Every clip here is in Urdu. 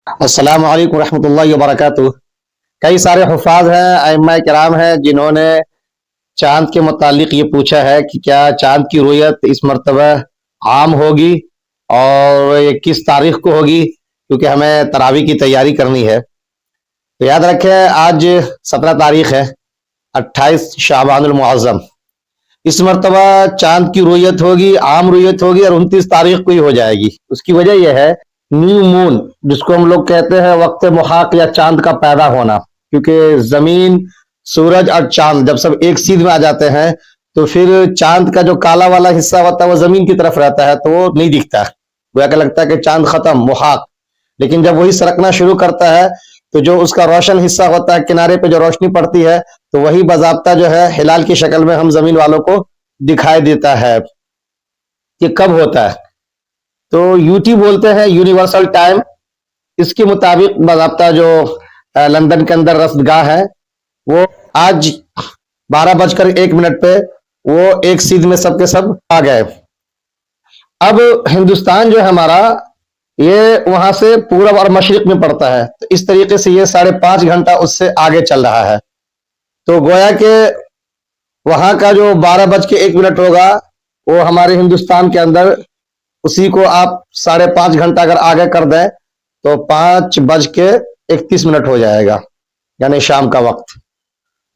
السلام علیکم ورحمۃ اللہ وبرکاتہ۔ کئی سارے حفاظ ہیں، ائمہ کرام ہیں، جنہوں نے چاند کے متعلق یہ پوچھا ہے کہ کیا چاند کی رؤیت اس مرتبہ عام ہوگی اور یہ کس تاریخ کو ہوگی، کیونکہ ہمیں تراویح کی تیاری کرنی ہے۔ تو یاد رکھیں آج 17 تاریخ ہے، 28 شعبان المعظم۔ اس مرتبہ چاند کی رؤیت ہوگی، عام رؤیت ہوگی اور 29 تاریخ کو ہی ہو جائے گی۔ اس کی وجہ یہ ہے نیو مون، جس کو ہم لوگ کہتے ہیں وقت محاق یا چاند کا پیدا ہونا، کیونکہ زمین، سورج اور چاند جب سب ایک سیدھ میں آ جاتے ہیں تو پھر چاند کا جو کالا والا حصہ ہوتا ہے وہ زمین کی طرف رہتا ہے تو وہ نہیں دکھتا، گویا کہ لگتا ہے کہ چاند ختم، محاق۔ لیکن جب وہی سرکنا شروع کرتا ہے تو جو اس کا روشن حصہ ہوتا ہے، کنارے پہ جو روشنی پڑتی ہے، تو وہی باضابطہ جو ہے ہلال کی شکل میں ہم زمین والوں کو دکھائی دیتا ہے۔ یہ کب ہوتا ہے؟ تو یوٹی بولتے ہیں، یونیورسل ٹائم۔ اس کے مطابق باضابطہ جو لندن کے اندر رصدگاہ ہے وہ آج 12:01 پہ وہ ایک سیدھ میں سب کے سب آ گئے۔ اب ہندوستان جو ہے ہمارا، یہ وہاں سے پورب اور مشرق میں پڑتا ہے، تو اس طریقے سے یہ 5.5 گھنٹہ اس سے آگے چل رہا ہے۔ تو گویا کہ وہاں کا جو 12:01 ہوگا وہ ہمارے ہندوستان کے اندر اسی کو آپ 5.5 گھنٹہ اگر آگے کر دیں تو 5:31 ہو جائے گا، یعنی شام کا وقت۔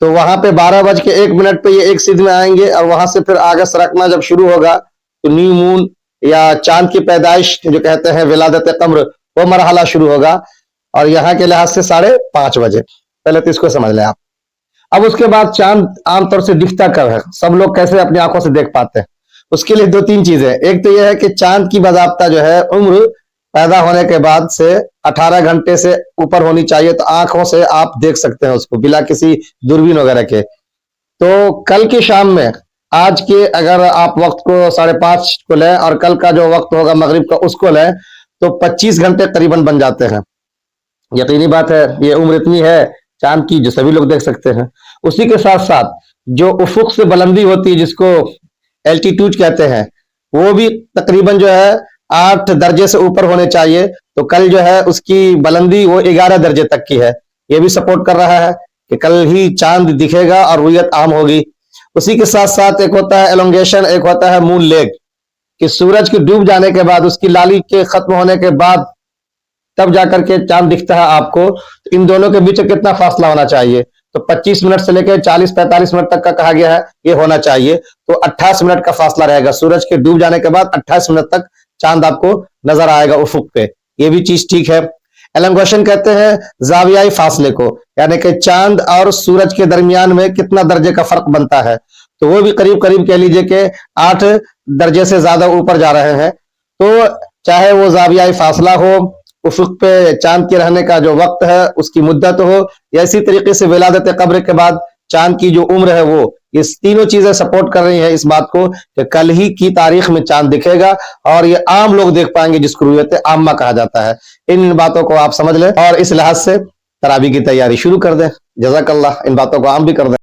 تو وہاں پہ 12:01 پہ یہ ایک سیدھ میں آئیں گے، اور وہاں سے پھر آگے سرکنا جب شروع ہوگا تو نیو مون یا چاند کی پیدائش جو کہتے ہیں ولادت قمر، وہ مرحلہ شروع ہوگا، اور یہاں کے لحاظ سے 5:30 بجے۔ پہلے تو اس کو سمجھ لیں آپ۔ اب اس کے بعد چاند عام طور سے دکھتا کب ہے، سب لوگ کیسے اپنی آنکھوں سے دیکھ پاتے ہیں؟ اس کے لیے 2-3 چیزیں۔ ایک تو یہ ہے کہ چاند کی باضابطہ جو ہے عمر پیدا ہونے کے بعد سے 18 گھنٹے سے اوپر ہونی چاہیے، تو آنکھوں سے آپ دیکھ سکتے ہیں اس کو بلا کسی دوربین وغیرہ کے۔ تو کل کی شام میں، آج کے اگر آپ وقت کو 5:30 کو لیں اور کل کا جو وقت ہوگا مغرب کا اس کو لیں تو 25 گھنٹے قریباً بن جاتے ہیں۔ یقینی بات ہے، یہ عمر اتنی ہے چاند کی جو سبھی لوگ دیکھ سکتے ہیں۔ اسی کے ساتھ ساتھ جو افق سے بلندی ہوتی ہے، جس کو الٹیٹیوڈ کہتے ہیں، وہ بھی تقریباً جو ہے 8 درجے سے اوپر ہونے چاہیے۔ تو کل جو ہے اس کی بلندی وہ 11 درجے تک کی ہے۔ یہ بھی سپورٹ کر رہا ہے کہ کل ہی چاند دکھے گا اور رؤیت عام ہوگی۔ اسی کے ساتھ ساتھ ایک ہوتا ہے ایلونگیشن، ایک ہوتا ہے مون لیگ، کہ سورج کے ڈوب جانے کے بعد، اس کی لالی کے ختم ہونے کے بعد تب جا کر کے چاند دکھتا ہے آپ کو۔ تو ان دونوں کے بیچ کتنا فاصلہ ہونا چاہیے؟ تو 25 منٹ سے لے کے 40-45 منٹ تک کا کہا گیا ہے، یہ ہونا چاہیے۔ تو 28 منٹ کا فاصلہ رہے گا، سورج کے ڈوب جانے کے بعد 28 منٹ تک چاند آپ کو نظر آئے گا افق پہ۔ یہ بھی چیز ٹھیک ہے۔ ایلنگویشن کہتے ہیں زاویائی فاصلے کو، یعنی کہ چاند اور سورج کے درمیان میں کتنا درجے کا فرق بنتا ہے، تو وہ بھی قریب قریب کہہ لیجئے کہ 8 درجے سے زیادہ اوپر جا رہے ہیں۔ تو چاہے وہ زاویائی فاصلہ ہو، افق پہ چاند کے رہنے کا جو وقت ہے اس کی مدت ہو، یا اسی طریقے سے ولادت قبر کے بعد چاند کی جو عمر ہے، وہ یہ تینوں چیزیں سپورٹ کر رہی ہیں اس بات کو کہ کل ہی کی تاریخ میں چاند دکھے گا، اور یہ عام لوگ دیکھ پائیں گے، جس کو رؤیت عامہ کہا جاتا ہے۔ ان باتوں کو آپ سمجھ لیں اور اس لحاظ سے تراویح کی تیاری شروع کر دیں۔ جزاک اللہ، ان باتوں کو عام بھی کر دیں۔